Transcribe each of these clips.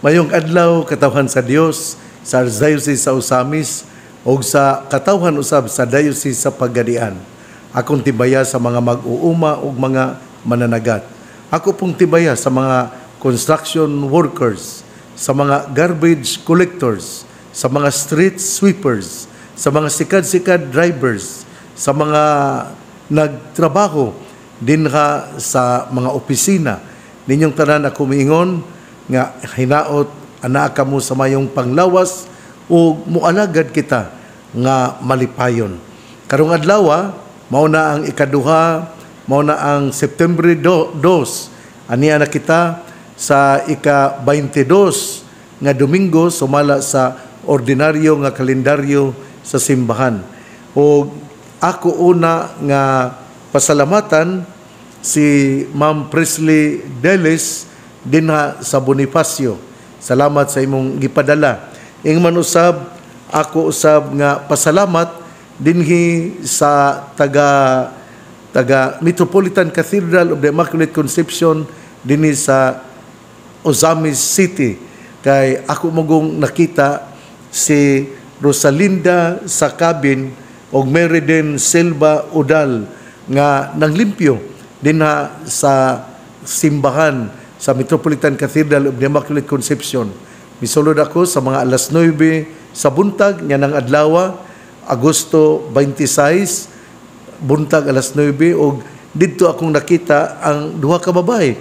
Mayong adlaw katawhan sa Dios sa Archdiocese sa Osamis o sa katawhan usab sa Diocese sa Pagadian. Akong tibaya sa mga mag-uuma o mga mananagat. Ako pong tibaya sa mga construction workers, sa mga garbage collectors, sa mga street sweepers, sa mga sikad-sikad drivers, sa mga nagtrabaho din sa mga opisina. Ninyong tanan ako miingon nga hinaot ana ka mo sa mayong panglawas o mualagad kita nga malipayon. Karong adlaw mao na ang ikaduha, mao na ang September 2. Aniya na kita sa ika-22 nga Domingo sumala sa ordinaryo nga kalendaryo sa simbahan. O ako una nga pasalamatan si Ma'am Presley Delis dinha sa Bonifacio. Salamat sa imong gipadala. Ingman usab ako usab nga pasalamat dinhi sa taga Metropolitan Cathedral of the Immaculate Conception dinhi sa Osamis City. Kay ako magong nakita si Rosalinda Sakabin o Meriden Silva Udal nga naglimpyo dinha sa simbahan sa Metropolitan Cathedral of the Immaculate Conception. Misulod ako sa mga alas 9 sa buntag nga ng adlaw, Agosto 26, buntag alas 9, o dito akong nakita ang duha ka babae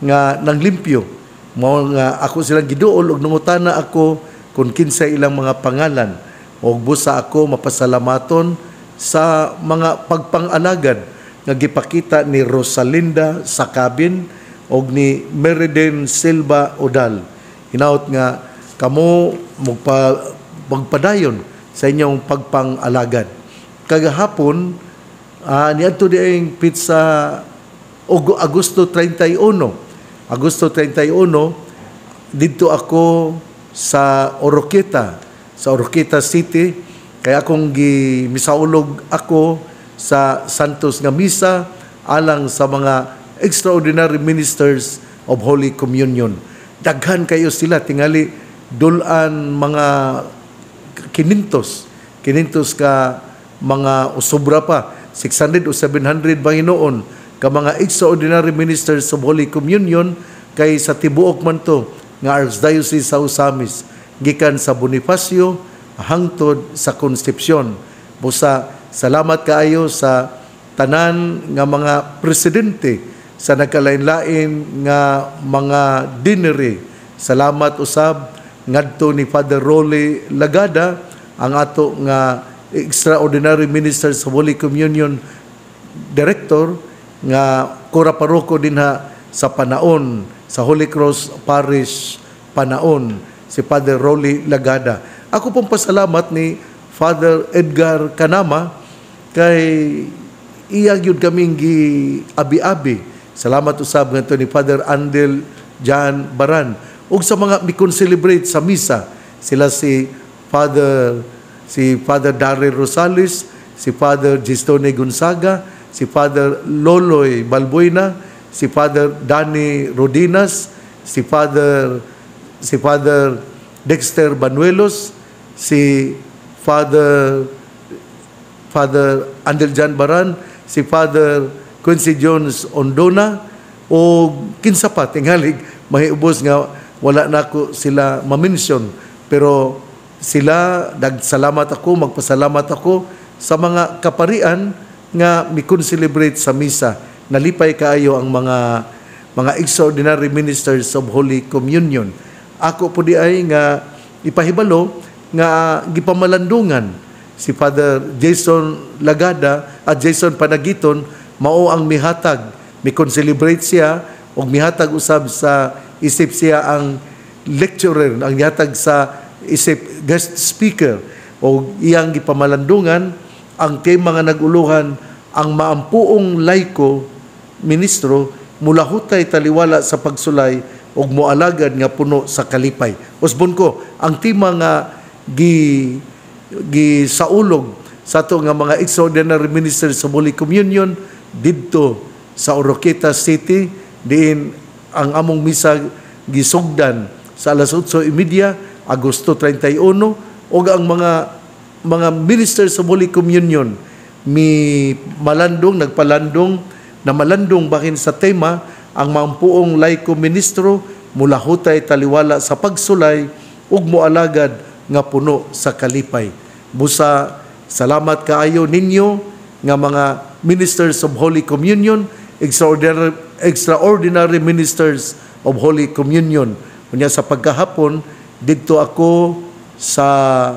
nga nanglimpyo. Mao nga ako silang giduol og nungutana ako kung kinsay ilang mga pangalan og busa ako mapasalamaton sa mga pagpangalagad nga gipakita ni Rosalinda Sakabin og ni Meriden Silva Udal. Hinaut nga kamo magpadayon sa inyong pagpangalagad. Kagahapon niadto diayng pizza Agosto 31. Agosto 31 didto ako sa Oroqueta City, kaya akong misaulog ako sa Santos nga misa alang sa mga extraordinary ministers of Holy Communion. Daghan kayo sila, tingali dulan mga 500 ka mga usobra pa, 600 o 700 Panginoon ka mga extraordinary ministers of Holy Communion kay sa tibuok man to nga Archdiocese sa Osamis, gikan sa Bonifacio hangtod sa Concepcion. Busa salamat kaayo sa tanan nga mga presidente sa nagkalain-lain nga mga dineri. Salamat usab ngadto ni Father Rolly Lagada, ang ato nga extraordinary minister sa Holy Communion director nga kura paroko dinha sa Panaon, sa Holy Cross Parish Panaon, si Father Rolly Lagada. Ako pong pasalamat ni Father Edgar Canama kay iya gyud kaming gi-abi-abi. Salamat usab ngadto ni Father Andel Jan Baran ug sa mga mikon-celebrate sa misa, sila si Father Darrell Rosales, si Father Gistone Gonzaga, si Father Loloy Balbuena, si Father Danny Rodinas, si Father Dexter Banuelos, si Father Andel Jan Baran, si Father Quincy Jones Ondona, o kinsa pa tingalig mahiubos nga wala na ako sila ma-mention, pero sila nagpasalamat ako sa mga kaparian nga mikon-celebrate sa misa. Nalipay kaayo ang mga extraordinary ministers of Holy Communion. Ako po di ay nga ipahibalo nga gipamalandungan si Father Jason Lagada at Jason Panagiton, mao ang mihatag, mikon-celebrate siya o mihatag usab sa isip siya ang lecturer, ang mihatag sa isip guest speaker, o iyang gipamalandungan ang kay mga naguluhan ang maampuong laiko ministro mula hutay taliwala sa pagsulay ug moalagad nga puno sa kalipay. Usbon ko ang tema nga saulog sa ato nga mga extraordinary ministers sa Holy Communion didto sa Oroqueta City, diin ang among misa gisugdan sa alas 8:30, Agosto 31, o ang mga ministers sa Holy Communion nagpalandong na malandong bahin sa tema ang mampuong laiko ministro mula hutay taliwala sa pagsulay ug moalagad nga puno sa kalipay. Busa, salamat kaayo ninyo nga mga ministers of Holy Communion, extraordinary ministers of Holy Communion. Kunya sa pagkahapon didto ako sa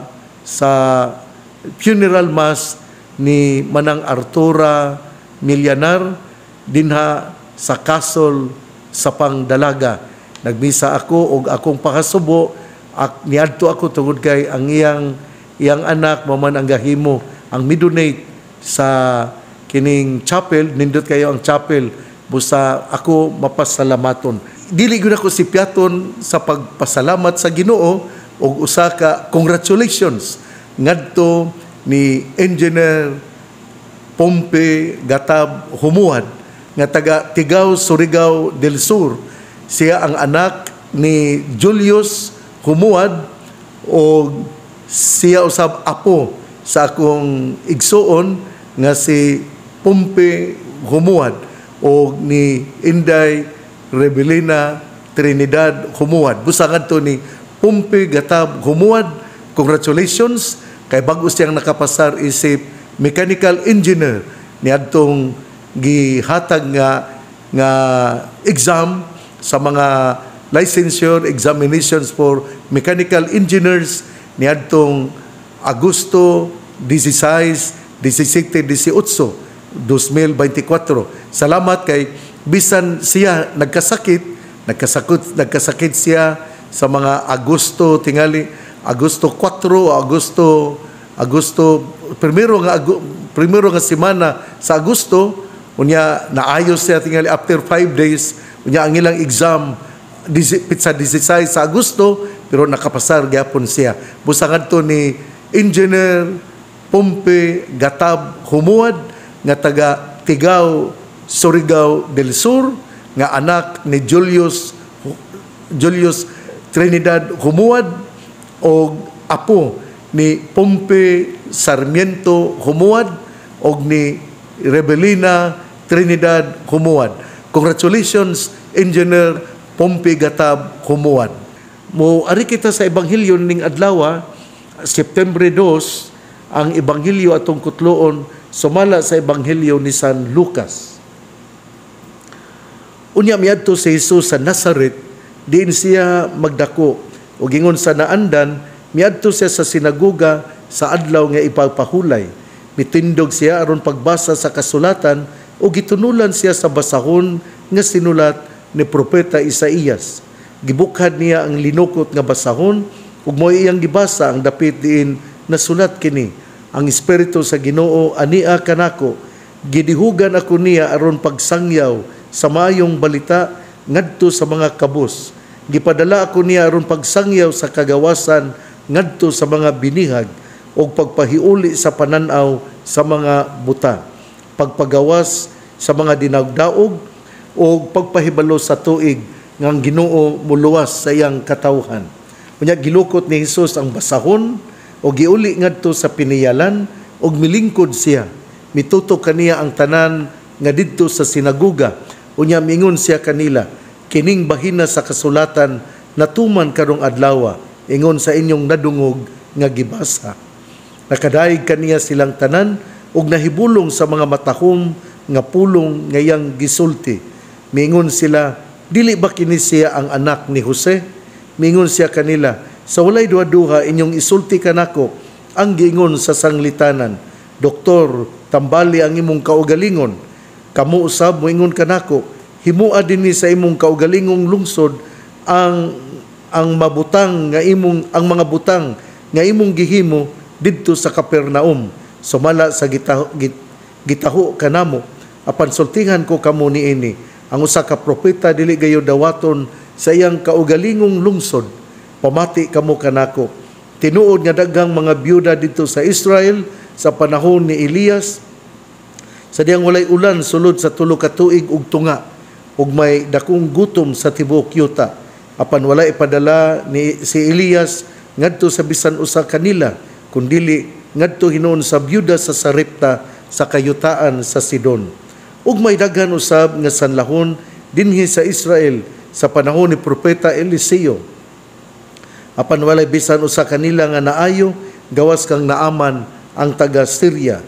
funeral mass ni Manang Artura Milyanar dinha sa Castle sa Pangdalaga. Nagmisa ako og akong pakasubo, niadto ako tungod kay ang iyang anak maman ang gahimo ang midonate sa kining chapel, nindot kayo ang chapel, busa ako mapasalamaton. Dili gyud ako si piaton sa pagpasalamat sa Ginoo og usa ka congratulations ngadto ni Engineer Pompe Gatab Humuad nga taga Tigaw, Surigao del Sur. Siya ang anak ni Julius Humuad o siya usab apo sa akong igsuon nga si Pompe Humuad o ni Inday Rebelina Trinidad Humuad. Busangan to ni Pompe Gatab Humuad. Congratulations kay bago siyang nakapasar isip mechanical engineer ni adtong gihatag nga exam sa mga licensure examinations for mechanical engineers ni adtong Agosto 16, 17, 18, 2024. Salamat kay bisan siya nagkasakit siya sa mga Agosto tingali Agosto 4 o Agosto primero nga semana sa Agosto unya naayos siya tingali after 5 days unya ang ilang exam sa 16 sa Agosto pero nakapasar gyapon siya. Busangan to ni Engineer Pompe Gatab Humuad nga taga Tigaw, Surigao del Sur nga anak ni Julius Trinidad Humuad o apo ni Pompe Sarmiento Humuad o ni Rebelina Trinidad Humuad. Congratulations, Engineer Pompe Gatab Humuad. Ari kita sa Ebanghelyo ning adlaw, September 2, ang Ebanghelyo atong kutloon sumala sa Ebanghelyo ni San Lucas. Unya miadto si Jesus sa Nazaret, diin siya magdako ug ingon sa naandan miadto siya sa sinagoga sa adlaw nga ipagpahulay. Mitindog siya aron pagbasa sa kasulatan ug gitunulan siya sa basahon nga sinulat ni propeta Isaías. Gibukhad niya ang linukot nga basahon ug mao iyang gibasa ang dapit diin nasulat kini, ang Espiritu sa Ginoo ania kanako, gidihugan ako niya aron pagsangyaw sa maayong balita ngadto sa mga kabus. Gipadala ako niya aron pagsangyaw sa kagawasan ngadto sa mga binihag o pagpahiuli sa pananaw sa mga buta, pagpagawas sa mga dinagdaog o pagpahibalo sa tuig ngang Ginoo muluwas sa iyang katawhan. Unya gilukot ni Jesus ang basahon o giuli ngadto sa piniyalan o milingkod siya. Mitutok kaniya ang tanan nga didto sa sinagoga. Unya mingon siya kanila, kining bahina sa kasulatan natuman karong adlaw, ingon sa inyong nadungog nga gibasa. Nakadaig kaniya silang tanan ug nahibulong sa mga matahom nga pulong ngayang gisulti. Mingon sila, dili ba kini siya ang anak ni Jose? Mingon siya kanila, sa walay duha-duha inyong isulti kanako ang giingon sa sanglitanan, Doktor, tambali ang imong kaugalingon. Kamu usab moingon kanako, himua dinhi sa imong kaugalingong lungsod ang mga butang nga imong gihimo didto sa Kapernaum. Sumala sa gitaho kanamo, apan sultihan ko kamo niini, ang usa ka propeta dili gayo dawaton sa iyang kaugalingong lungsod. Pamati kamo kanako. Tinuod nga daghang mga byuda dito sa Israel sa panahon ni Elias, sa diyang walay ulan sulod sa 3 ka tuig ug tunga, ug may dakong gutom sa tibuok yuta. apan wala ipadala ni si Elias ngadto sa bisan usa kanila, kundili ngadto hinuon sa byuda sa Sarepta sa kayutaan sa Sidon. Ug may daghan usab nga sanlahon dinhi sa Israel sa panahon ni propeta Eliseo. Apan walay bisan usa kanila nga naayo gawas kang Naaman ang taga Syria.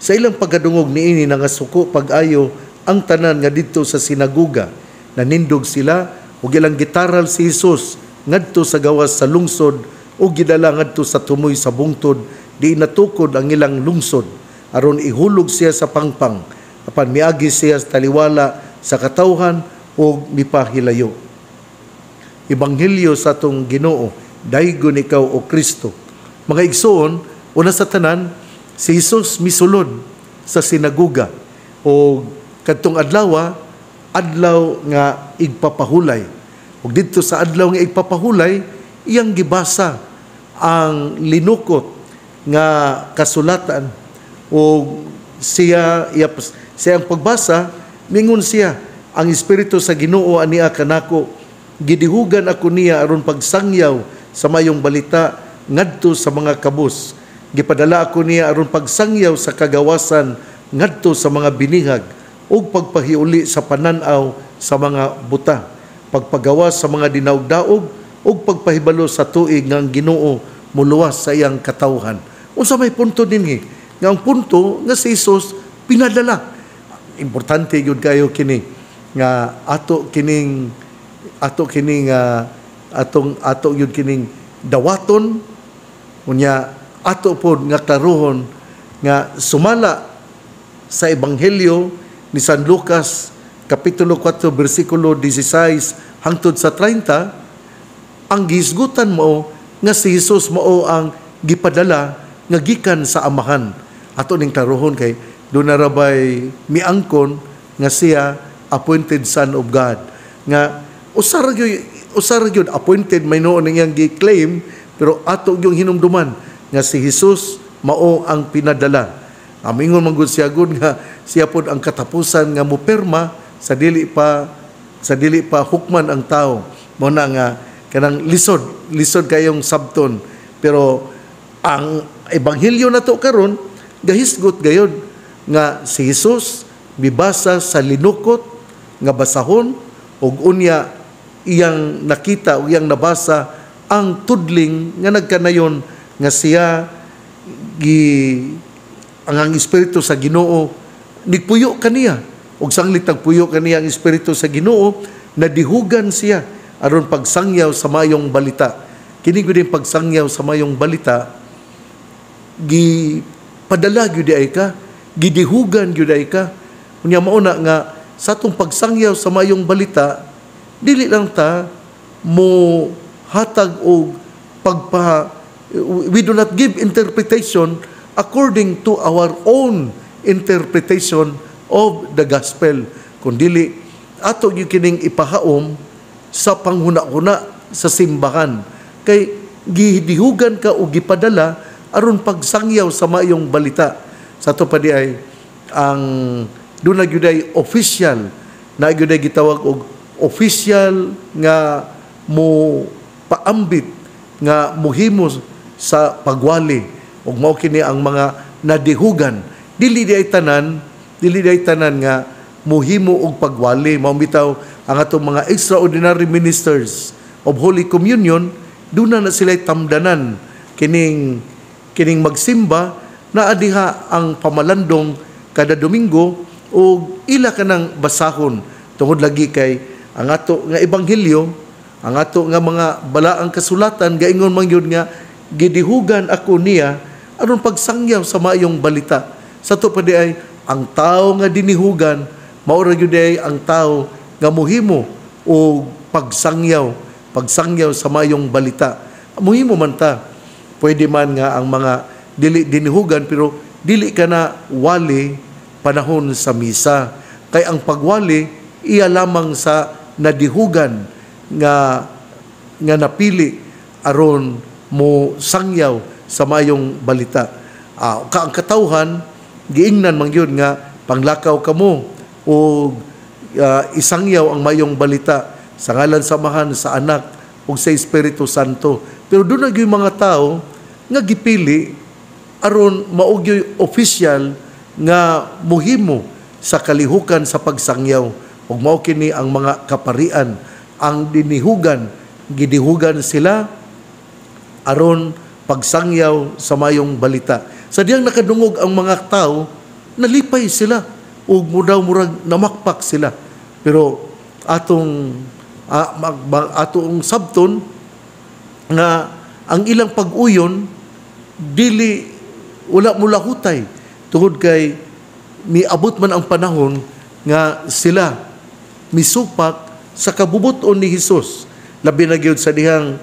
Sa ilang pagkadungog niini nangasuko pag-ayo ang tanan nga didto sa sinaguga. Nanindog sila ug ilang gitaral si Jesus ngadto sa gawas sa lungsod ug gidala ngadto sa tumoy sa bungtod di natukod ang ilang lungsod aron ihulog siya sa pangpang. Apan miagi siya sa taliwala sa katawhan ug mipahilayo. Ebanghelyo sa atong Ginoo, daygon ikaw o Kristo. Mga igsoon, una sa tanan, si Jesus misulod sa sinaguga o kadtong adlaw nga igpapahulay. Ug didto sa adlaw nga igpapahulay, iyang gibasa ang linukot nga kasulatan o siya ang pagbasa mingon siya, ang Espiritu sa Ginoo ania kanako, gidihugan ako niya aron pagsangyaw sa mayong balita ngadto sa mga kabus. Gipadala ako niya aron pagsangyaw sa kagawasan ngadto sa mga binihag ug pagpahiuli sa pananaw sa mga buta, pagpagawas sa mga dinaog-daog ug pagpahibalo sa tuig nga ang Ginoo muluwas sa iyang katawhan. Unsa may punto dinhi? Nga ang punto nga si Jesus pinadala. Importante gyud kayo kini nga ato kining yun kining dawaton unya ato pod nga klarohon nga sumala sa ebanghelyo ni San Lucas kapitulo 4 bersikulo 16 hangtod sa 30, ang gisgutan mo nga si Jesus mao ang gipadala nga gikan sa Amahan. Ato ning klarohon kay doon na rabay miangkon nga siya appointed Son of God, nga usara gyud appointed may noon niyang gi-claim, pero ato yung hinumduman nga si Jesus mao ang pinadala. Amingon man gud siya gud nga siya pod ang katapusan nga moperma sa dili pa hukman ang tao. Mao na nga kanang lisod kayong sabton, pero ang ebanghelyo nato karon gahisgot gayud nga si Jesus mibasa sa linukot nga basahon ug unya iyang nakita o iyang nabasa ang tudling nga nagkanayon nga siya ang Espiritu sa Ginoo nigpuyo kaniya ug sanglit nagpuyo kaniya ang Espiritu sa Ginoo, nadihugan siya aron pagsangyaw sa mayong balita. Kini gyud pagsangyaw sa mayong balita padala gyud ay ka, gidihugan gyud ay ka. Unya mao na nga sa atong pagsangyaw sa mayong balita, dili lang ta mo hatag og we do not give interpretation according to our own interpretation of the gospel, kundi ato gyud kining ipahaom sa panghuna-huna sa simbahan, kay gidihugan ka o gipadala aron pagsangyaw sa mayong balita. Sa to pa di ay ang doon na gyud ay official na gyud ay gitawag og official nga mo paambit nga muhimo sa pagwali ug mao kini ang mga nadihugan. Dili di ay tanan nga muhimo og pagwali. Mao bitaw ang atong mga extraordinary ministers of Holy Communion, doon na sila tamdanan kining magsimba na adiha ang pamalandong kada Domingo o ila ka ng basahon tungod lagi kay ang ato nga ebanghelyo, ang ato nga mga balaang kasulatan gaingon man yun nga gidihugan ako niya aron pagsangyaw sa mayong balita. Sa to pa di ay ang tao nga dinihugan mao ra gyud ay ang tao nga muhimo o pagsangyaw sa mayong balita. Muhimo man ta, pwede man nga ang mga dili dinihugan pero dili ka na wali panahon sa misa. Kay ang pagwali iya lamang sa nadihugan nga napili aron mo sangyaw sa mayong balita. Ang katawhan giingnan man yun nga panglakaw kamo o isangyaw ang mayong balita sa ngalan samahan sa Anak ug sa Espiritu Santo. Pero doon na yung mga tao nga gipili aron maugyoy official nga muhimo sa kalihukan sa pagsangyaw. Ug mao kini ang mga kaparian ang gidihugan sila aron pagsangyaw sa mayong balita. Sa diyang nakadungog ang mga tao, nalipay sila ug murag namakpak sila. Pero atong sabton nga ang ilang pag-uyon dili wala mula hutay tungod kay miabot man ang panahon nga sila misupak sa kabubuton ni Hesus. Labi na gyud sa dihang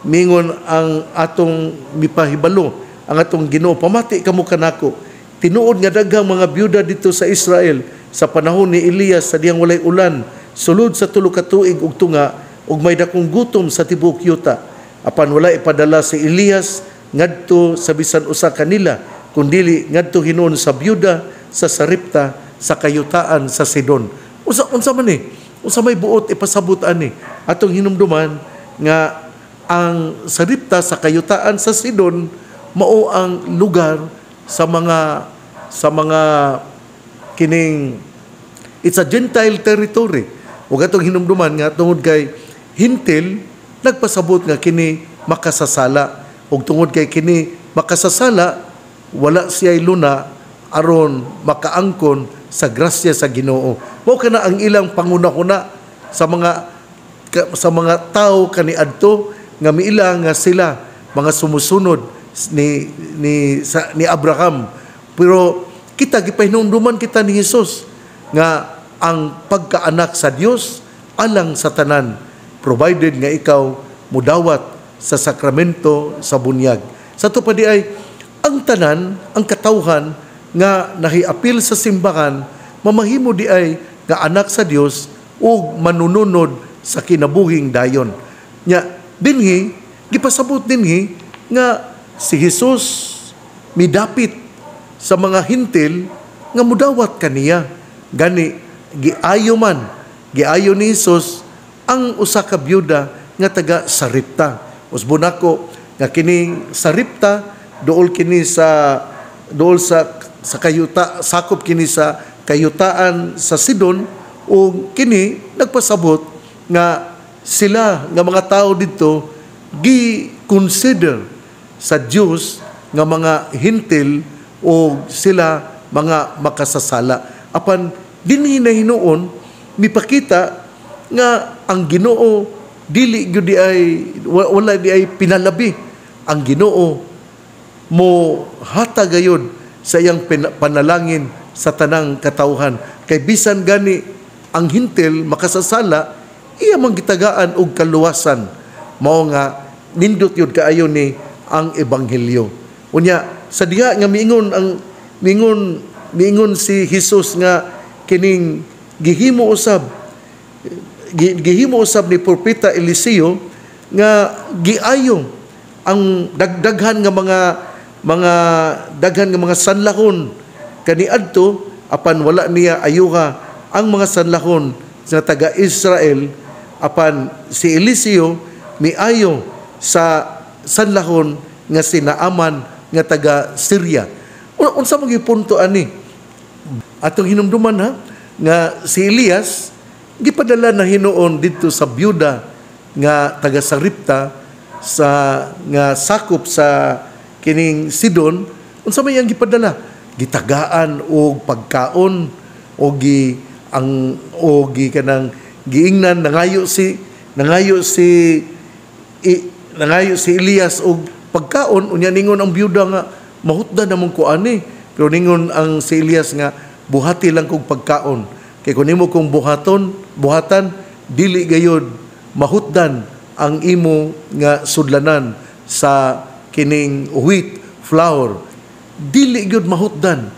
miingon ang atong mipahibalo, ang atong Ginoo, pamati kamo kanako. Tinuod nga daghang mga byuda dito sa Israel sa panahon ni Elias sa dihang walay ulan, sulod sa 3 ka tuig ug tunga, ug may dakong gutom sa tibuok yuta. Apan wala ipadala si Elias ngadto sa bisan usa kanila, kundili ngadto hinuon sa byuda sa Sarepta sa kayutaan sa Sidon. Unsa man ni? Unsa may buot ipasabot ani? Atong hinumduman nga ang Sarepta sa kayutaan sa Sidon mao ang lugar sa mga kining it's a Gentile territory. Ug atong hinumduman nga tungod kay hintil nagpasabot nga kini makasasala, ug tungod kay kini makasasala wala siya'y luna aron makaangkon sa grasya sa Ginoo. Mao kana ang ilang pangunahuna sa mga tao kaniadto nga miila nga sila mga sumusunod ni Abraham. Pero kita gipahinumduman kita ni Hesus nga ang pagkaanak sa Dios alang sa tanan, provided nga ikaw mudawat sa sakramento sa bunyag. Sa to pa di ay ang tanan, ang katawhan nga nahiapil sa simbahan, mamahimo di ay nga anak sa Dios ug manununod sa kinabuhing dayon. Nya dinhi gipasabot dinhi nga si Hesus midapit sa mga hintil nga mudawat kaniya. Gani giayo ni Hesus ang usa ka byuda nga taga Sarepta. Usbon ako nga kini Sarepta dool sa kayuta, sakop kini sa kayutaan sa Sidon, o kini nagpasabot nga sila nga mga tao dito gi-consider sa Diyos nga mga hintil o sila mga makasasala. Apan dinhi na hinuon mipakita nga ang Ginoo dili gyud di ay wala di ay pinalabi. Ang Ginoo mo hatag gayud sa iyang panalangin sa tanang katawhan. Kay bisan gani ang hintil makasasala, iya man gitagaan og kaluwasan. Mao nga nindot yun kaayo ni ang ebanghelyo. Unya sa diha nga miingon si Hesus nga kining gihimo usab ni propeta Eliseo nga giayo ang daghan nga mga sanlahon kaniadto, apan wala niya ayuha ang mga sanlahon sa taga Israel, apan si Eliseo miayo sa sanlahon nga sinaaman nga taga Syria. Unsa mo gipunto ani? Atong hinumduman ha nga si Elias gipadala na hinuon didto sa byuda nga taga Sarepta nga sakop sa kining Sidon. Unsa may ang gipadala? Gitagaan og pagkaon o kanang giingnan nangayo si Elias og pagkaon. Unya ningon ang byuda nga mahutdan namon ko ani, pero ningon ang si Elias nga buhati lang kog pagkaon, kay kun nimo kong buhatan dili gayud mahutdan ang imo nga sudlanan sa kining wheat flour. Dili gyud mahutdan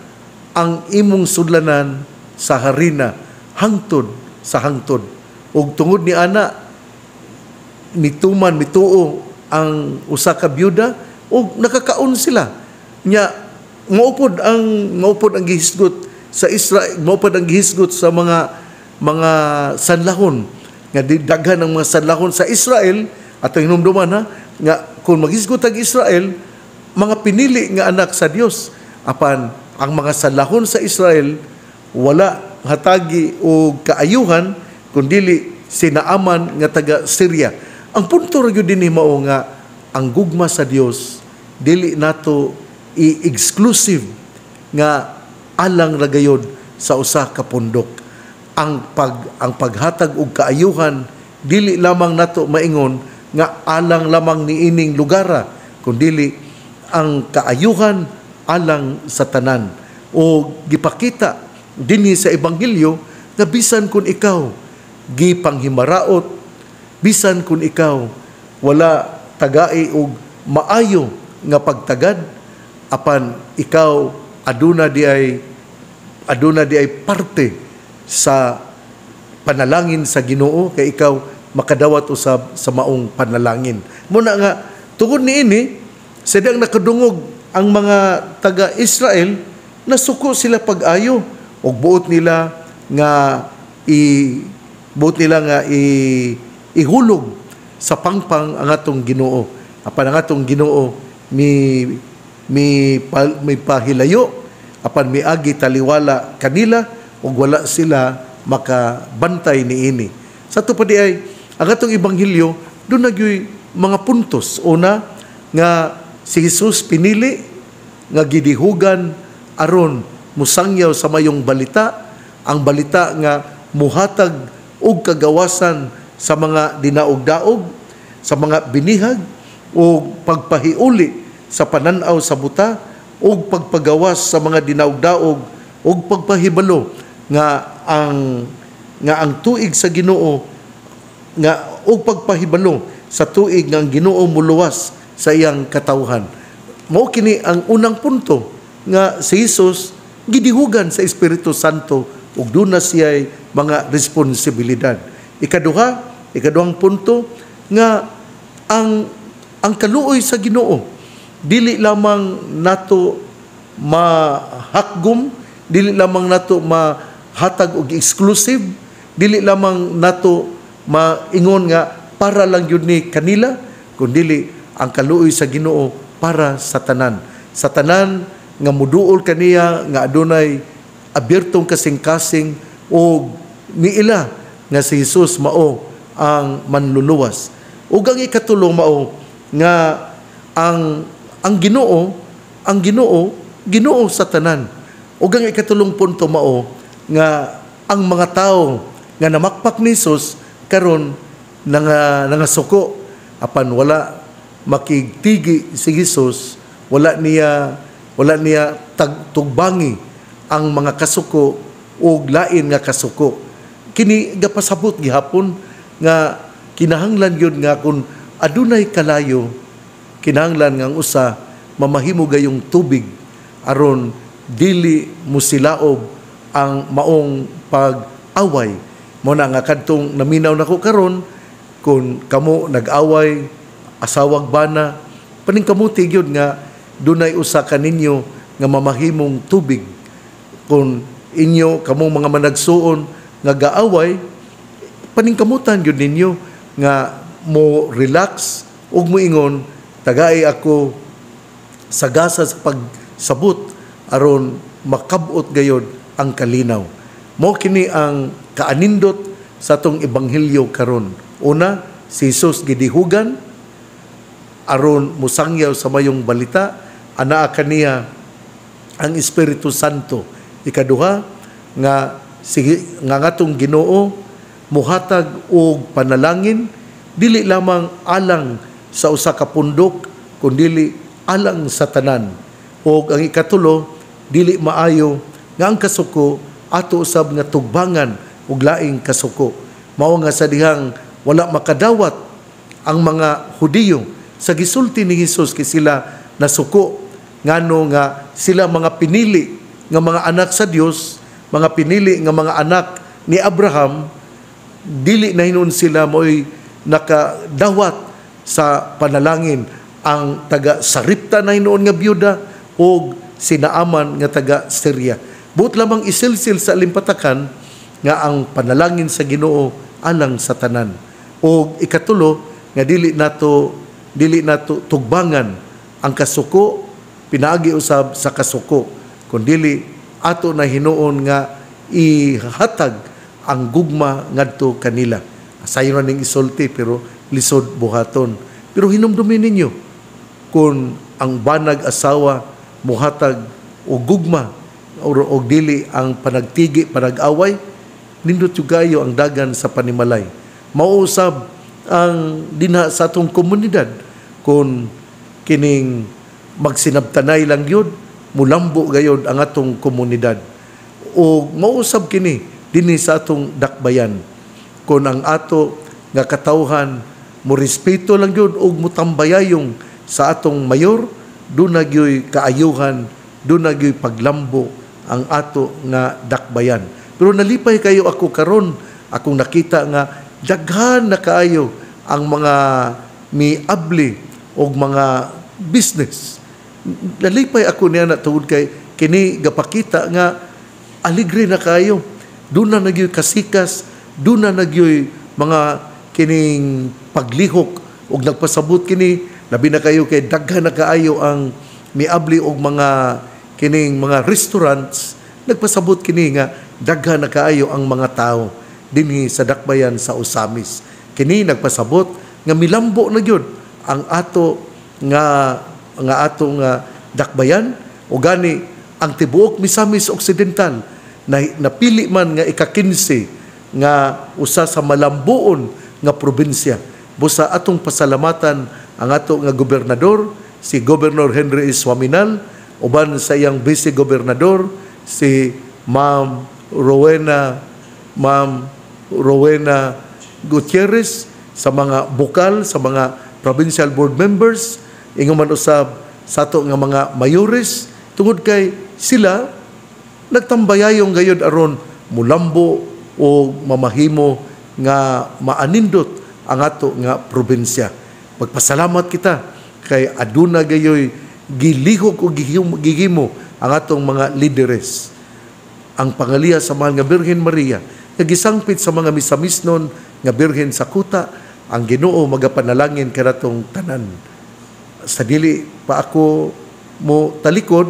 ang imong sudlanan sa harina hangtod sa hangtod. Ug tungod ni ana mituo ang usa ka byuda ug nakakaon sila. Nya maupod ang gihisgot sa Israel, maupod ang gihisgot sa mga mga sanlahon nga daghan ng mga sanlahon sa Israel ato hinumduman ha nga kung maghisgot ang Israel mga pinili nga anak sa Dios apan ang mga sanlahon sa Israel wala hatagi o kaayuhan kundili sinaaman nga taga Syria. Ang punto ra gyud dinhi mao nga ang gugma sa Dios dili nato i-exclusive nga alang ra gayud sa usa ka pundok. Ang paghatag og kaayuhan dili lamang nato maingon nga alang lamang niining lugara kundili ang kaayuhan alang sa tanan o gipakita dinhi sa ebanghelyo nga bisan kun ikaw gipanghimaraot bisan kun ikaw wala tagai og maayo nga pagtagad apan ikaw aduna di ay parte sa panalangin sa Ginoo kay ikaw makadawat usab sa maong panalangin. Muna nga tungod niini sadang nakadungog ang mga taga-Israel nasuko sila pag-ayo ug buot nila nga ihulog sa pangpang ang atong Ginoo. Apan ang atong Ginoo may pahilayo apan miagi taliwala kanila ug wala sila makabantay niini. Sa tupad ay ang atong ebanghelyo doon nagyoy mga puntos. Una nga si Jesus pinili nga gidihugan aron musangyaw sa mayong balita, ang balita nga muhatag og kagawasan sa mga dinaog-daog, sa mga binihag o pagpahiuli sa pananaw sa buta o pagpagawas sa mga dinaog-daog o pagpahibalo nga ang tuig sa Ginoo nga o pagpahibalo sa tuig nga ang Ginoo muluwas sa iyang katawhan. Mao kini ang unang punto nga si Jesus gidihugan sa Espiritu Santo ug duna siya mga responsibilidad. Ikaduhang punto nga ang kaluoy sa Ginoo dili lamang nato mahakgom, dili lamang nato mahatag og exclusive, dili lamang nato maingon nga para lang yun ni kanila, kundi ang kaluoy sa Ginoo para sa tanan. Sa tanan nga muduol kaniya nga adunay abertong kasing-kasing o niila nga si Jesus mao ang manluluwas. Ug ang ikatulo mao nga ang Ginoo sa tanan. Ug ang ikatulong punto mao nga ang mga tao nga namakpak ni Jesus karon nangasuko apan wala makigtigi si Jesus, wala niya tugbangi ang mga kasuko o lain nga kasuko. Kini gapasabot gihapon nga kinahanglan yun nga kung adunay kalayo, kinahanglan nga ang usa mamahimo gayong tubig aron dili musilaob ang maong pag-away. Muna nga kadtong naminaw nako karon kung kamo nag-away asawag bana paningkamuti gyud nga dunay usa kaninyo nga mamahimong tubig. Kung inyo kamong mga managsuon nga gaaway paningkamutan gyud ninyo nga mo relax ug moingon tagay ako sagasa sa pagsabot aron makabot gayod ang kalinaw. Mao kini ang kaanindot sa atong ebanghelyo karon. Una, si Jesus gidihugan aron musangyaw sa mayong balita, anaa kaniya ang Espiritu Santo. Ikaduha nga ngatong Ginoo muhatag og panalangin dili lamang alang sa usa ka pundok kundi alang sa tanan. Og ang ikatulo dili maayo nga ang kasuko ato usab nga tugbangan ug laing kasuko. Mao nga sa dihang wala makadawat ang mga Hudiyo sa gisulti ni Hesus kay sila nasuko ngano nga sila mga pinili nga mga anak sa Dios, mga pinili nga mga anak ni Abraham, dili na hinon sila mo'y nakadawat sa panalangin ang taga Saripta na hinon nga byuda o sinaaman nga taga Syria. Buot lamang isilsil sa limpatakan nga ang panalangin sa Ginoo alang sa tanan. O ikatulo nga dili nato tugbangan ang kasuko pinaagi usab sa kasuko, kundili ato na hinuon nga ihatag ang gugma ngadto kanila. Sayo na ning isulti pero lisod buhaton. Pero hinumdumin ninyo kung ang banag asawa muhatag o gugma o dili ang panagtigi, panag-away, nindot yugayo ang dagan sa panimalay. Mauusab ang dinha sa atong komunidad kung kining magsinabtanay lang yun, mulambo gayod ang atong komunidad. O mauusab kini dinhi sa atong dakbayan. Kung ang ato nga katawhan mo respeto lang yun o mutambayayong sa atong mayor, doon nagyoy kaayuhan, doon nagyoy paglambo ang ato nga dakbayan. Pero nalipay kayo ako karon, akong nakita nga daghan na kaayo ang mga miabli o mga business. Nalipay ako niya na tungod kay kini gapakita nga aligre na kayo. Doon na nagyoy kasikas, doon na nagyoy mga kining paglihok o nagpasabot kini, labi na kayo kay daghan na kaayo ang miabli og mga kining mga restaurants, nagpasabot kini nga daghan na kaayo ang mga tao dinhi sa dakbayan sa Usamis. Kini nagpasabot nga milambo na gyud ang ato nga dakbayan o gani ang tibuok Misamis Occidental na napili man nga ika-15 nga usa sa malambuon nga probinsya. Busa atong pasalamatan ang ato nga gobernador, si Governor Henry Iswaminal, uban sa iyang vice gobernador, si Ma'am Rowena Gutierrez, sa mga bukal, sa mga provincial board members, ingon man usab sa ato nga mga mayores, tungod kay sila nagtambayayong gayud aron mulambo o mamahimo nga maanindot ang ato nga probinsya. Magpasalamat kita kay aduna gayoy gilihok o gihimo ang atong mga lideres. Ang pangaliya sa mahal nga Birhen Maria, nagisangpit sa mga misamisnon nga Birhen sa kuta, ang Ginoo magapanalangin kanatong tanan. Sa dili pa ako mo talikod,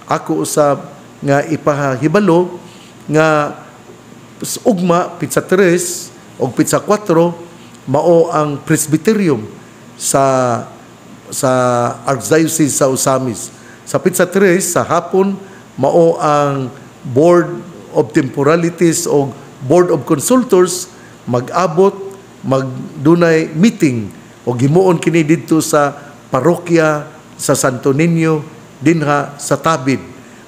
ako usab nga ipahibalo nga ugma pitsa 3 o pitsa 4 mao ang presbyterium sa Archdiocese sa Usamis. Sa pitsa 3 sa hapon mao ang Board of Temporalities o Board of Consultors mag-abot magdunay meeting o gimuon kini didto sa parokya sa Santo Niño dinha sa Tabid.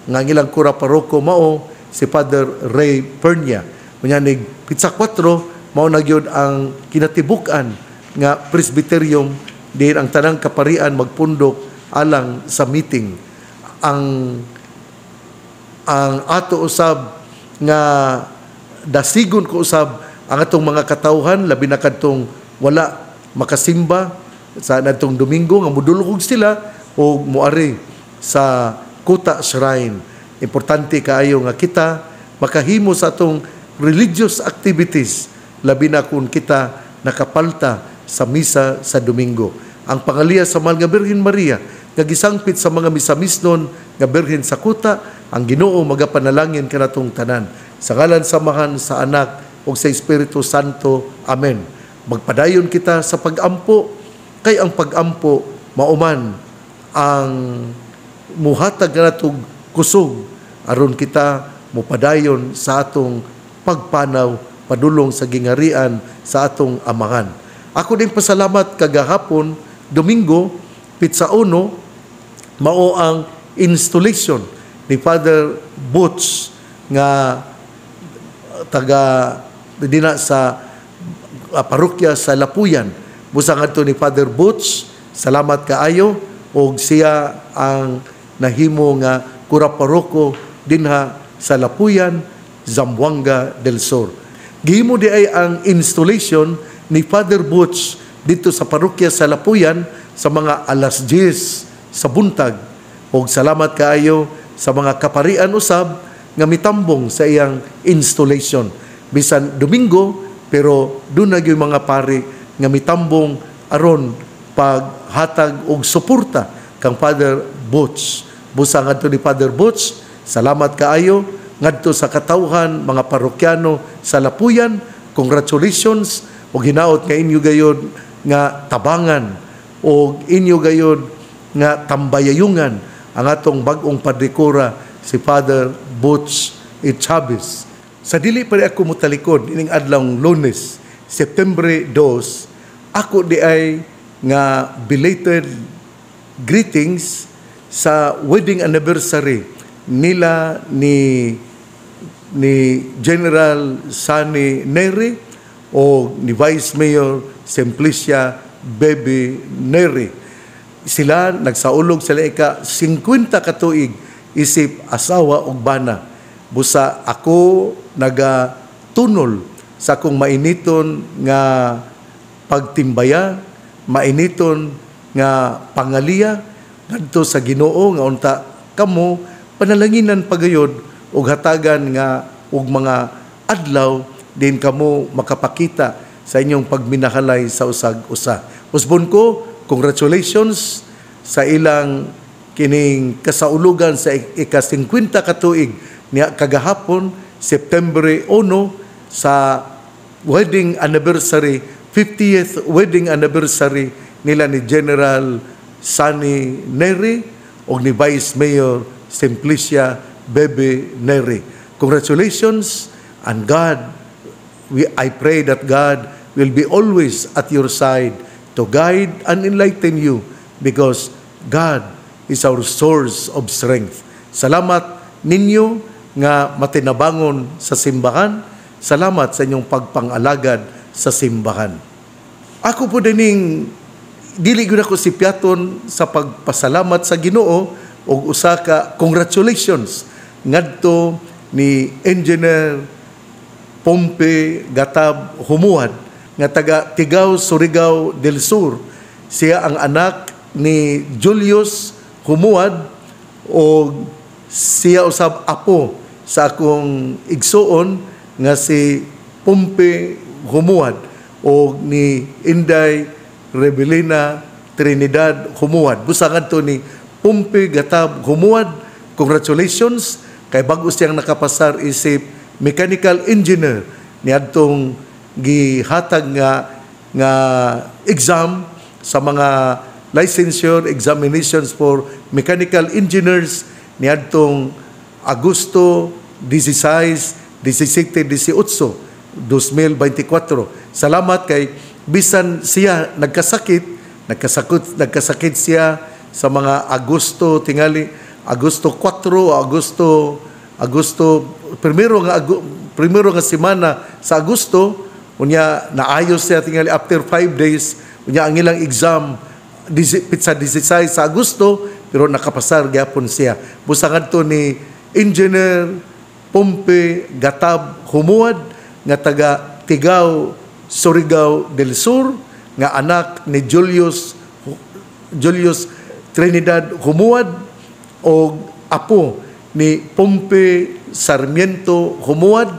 Nga ilang kura paroko mao si Father Ray Pernia. Munyanig pitsa 4 mao na gyud ang kinatibukan nga presbyterium din ang tanang kaparian magpundok alang sa meeting. Ang ato usab nga dasigon ko usab ang atong mga katawhan labi na kadtong wala makasimba sa natong Domingo nga modulog sila o muari sa Kuta Shrine. Importante kaayo nga kita makahimo sa atong religious activities labi na kung kita nakapalta sa misa sa Domingo. Ang pangaliya sa mahal nga Birhen Maria nga gisangpit sa mga misamisnon nga Birhen sa kuta, ang Ginoo magapanalangin kanatong tanan. Sa ngalan samahan sa Anak ug sa Espiritu Santo. Amen. Magpadayon kita sa pag-ampo kay ang pag-ampo mauman ang muhatag natong kusog aron kita mupadayon sa atong pagpanaw padulong sa gingarian sa atong amahan. Ako din pasalamat kagahapon Domingo pitsa 1 mao ang installation ni Father Butch nga taga dina sa parokya sa Lapuyan. Busa ngadto ni Father Butch, salamat kaayo og siya ang nahimo nga kura paroko dinha sa Lapuyan, Zamboanga del Sur. Gihimo di ay ang installation ni Father Butch dito sa parokya sa Lapuyan sa mga alas 10 sa buntag. Og salamat kaayo sa mga kaparian usab nga mitambong sa iyang installation. bisan Domingo, pero doon na yung mga pari nga mitambong aron paghatag og suporta kang Father Butch. Busa ngadto ni Father Butch, salamat kaayo ngadto sa katawhan mga parokyano sa Lapuyan. Congratulations og hinaot nga inyo gayod nga tabangan o inyo gayod nga tambayayungan ang atong bag-ong padrikura si Father Butch E. Chavez. Sa dili pa ako mutalikod ining adlawng Lunes, September 2, ako di ay nga belated greetings sa wedding anniversary nila ni General Sani Neri o ni Vice Mayor Simplicia Baby Neri. Sila nagsaulog sila ika 50 katuig isip asawa og bana. Busa ako nagatunol sa akong mainiton nga pagtimbaya, mainiton nga pangaliya ngadto sa Ginoo nga unta kamo panalanginan pagayod og hatagan nga og mga adlaw din kamo makapakita sa inyong pagminahalay sa usag-usa. Usbon ko, congratulations sa ilang kining kasaulugan sa ika-50 katuig niya kagahapon, September 1, sa wedding anniversary, 50th wedding anniversary nila ni General Sani Neri o ni Vice Mayor Simplicia Bebe Neri. Congratulations, and I pray that God will be always at your side to guide and enlighten you because God is our source of strength. Salamat ninyo nga matinabangon sa simbahan. Salamat sa inyong pagpangalagad sa simbahan. Ako po dining dili gyud ako si piaton sa pagpasalamat sa Ginoo og usa ka congratulations ngadto ni Engineer Pompe Gatab Humuad nga taga Tigaw, Surigao del Sur. Siya ang anak ni Julius Humuad o siya usab apo sa akong igsuon nga si Pompe Humuad o ni Inday Rebelina Trinidad Humuad. Busa ngadto ni Pompe Gatab Humuad, congratulations kay bago siyang nakapasar isip mechanical engineer niadtong gihatag nga exam sa mga licensure examinations for mechanical engineers niadtong Agosto 16, 17, 18, 2024. Salamat kay bisan siya nagkasakit siya sa mga Agosto tingali Agosto 4 o Agosto primero nga semana sa Agosto unya naayos siya tingali after 5 days unya ang ilang exam sa 16 sa Agosto pero nakapasar gyapon siya. Busa ngadto ni Engineer Pompe Gatab Humuad nga taga Tigaw, Surigao del Sur nga anak ni Julius Trinidad Humuad o apo ni Pompe Sarmiento Humuad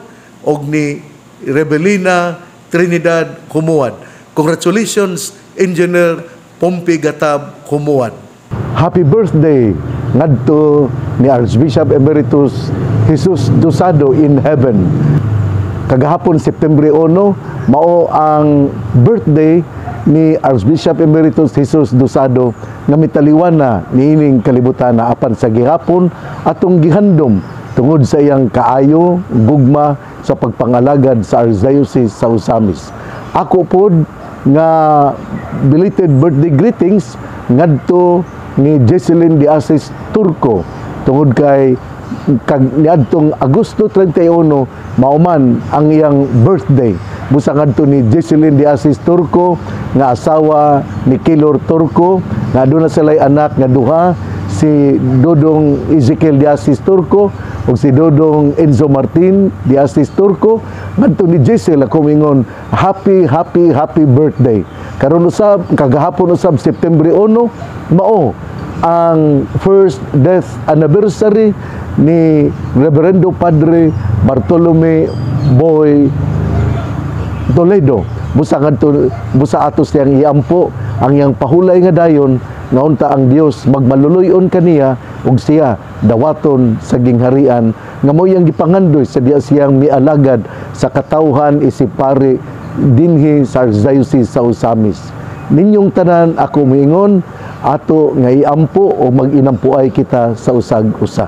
o ni Rebelina Trinidad Humuad. Congratulations, Engineer Pompe Gatab Humuad. Happy birthday ngadto ni Archbishop Emeritus Jesus Dosado in heaven. Kagahapon September 1 mao ang birthday ni Archbishop Emeritus Jesus Dosado nga mitaliwan na niining kalibutan na apan sa gihapon atong gihandom tungod sa iyang kaayo gugma sa pagpangalagad sa Archdiocese sa Osamis. Ako pod nga belated birthday greetings ngadto ni Jesselyn Diasis Turco tungod kay niadtong Agosto 31 mauman ang iyang birthday. Busa ngadto ni Jesselyn Diasis Turco nga asawa ni Kilor Turco nga aduna sila'y anak nga duha, si Dodong Ezekiel Diasis Turco o si Dodong Enzo Martin Diasis Turco. Ngadto ni Jessel ako mingon happy birthday. Karon usab kagahapon usab September 1 mao ang first death anniversary ni Reverendo Padre Bartolome Boy Toledo. Busa atos tiyang iampo ang iyang pahulay nga dayon nga unta ang Dios magmaluluyon kaniya ug siya dawaton sa gingharian nga mo iyang gipangandoy sa diya siyang mialagad sa katawhan isip pari dinhi sa Archdiocese sa Osamis. Ninyong tanan ako moingon ato nga iampo o mag-inampuay kita sa usag-usa.